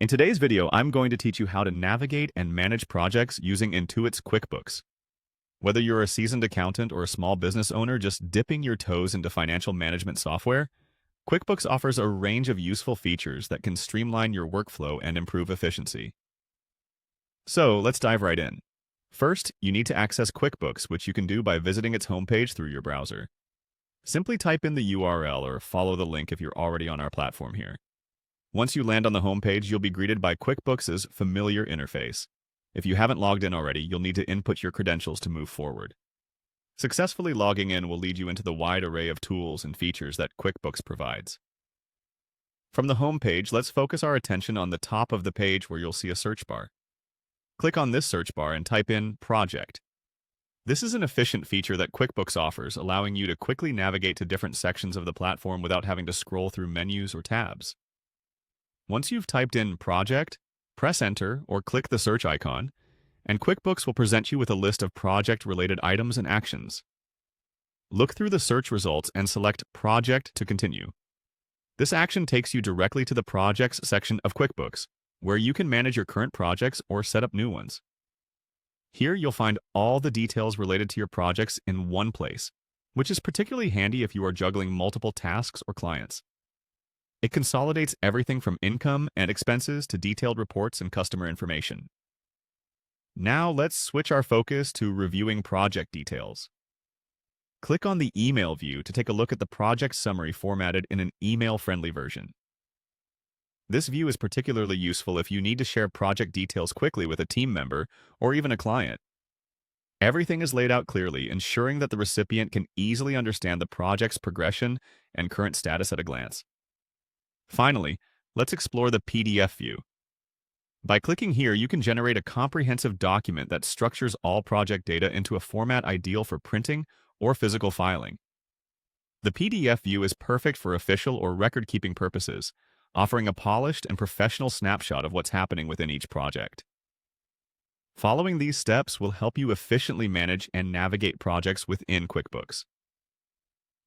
In today's video, I'm going to teach you how to navigate and manage projects using Intuit's QuickBooks. Whether you're a seasoned accountant or a small business owner just dipping your toes into financial management software, QuickBooks offers a range of useful features that can streamline your workflow and improve efficiency. So let's dive right in. First, you need to access QuickBooks, which you can do by visiting its homepage through your browser. Simply type in the URL or follow the link if you're already on our platform here. Once you land on the homepage, you'll be greeted by QuickBooks' familiar interface. If you haven't logged in already, you'll need to input your credentials to move forward. Successfully logging in will lead you into the wide array of tools and features that QuickBooks provides. From the homepage, let's focus our attention on the top of the page where you'll see a search bar. Click on this search bar and type in Project. This is an efficient feature that QuickBooks offers, allowing you to quickly navigate to different sections of the platform without having to scroll through menus or tabs. Once you've typed in Project, press Enter or click the search icon, and QuickBooks will present you with a list of project-related items and actions. Look through the search results and select Project to continue. This action takes you directly to the Projects section of QuickBooks, where you can manage your current projects or set up new ones. Here you'll find all the details related to your projects in one place, which is particularly handy if you are juggling multiple tasks or clients. It consolidates everything from income and expenses to detailed reports and customer information. Now let's switch our focus to reviewing project details. Click on the Email view to take a look at the project summary formatted in an email-friendly version. This view is particularly useful if you need to share project details quickly with a team member or even a client. Everything is laid out clearly, ensuring that the recipient can easily understand the project's progression and current status at a glance. Finally, let's explore the PDF view. By clicking here, you can generate a comprehensive document that structures all project data into a format ideal for printing or physical filing. The PDF view is perfect for official or record-keeping purposes, offering a polished and professional snapshot of what's happening within each project. Following these steps will help you efficiently manage and navigate projects within QuickBooks.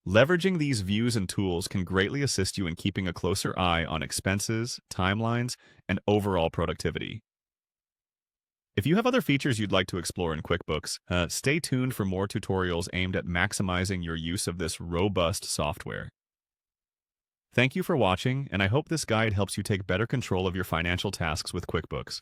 Leveraging these views and tools can greatly assist you in keeping a closer eye on expenses, timelines, and overall productivity. If you have other features you'd like to explore in QuickBooks, stay tuned for more tutorials aimed at maximizing your use of this robust software. Thank you for watching, and I hope this guide helps you take better control of your financial tasks with QuickBooks.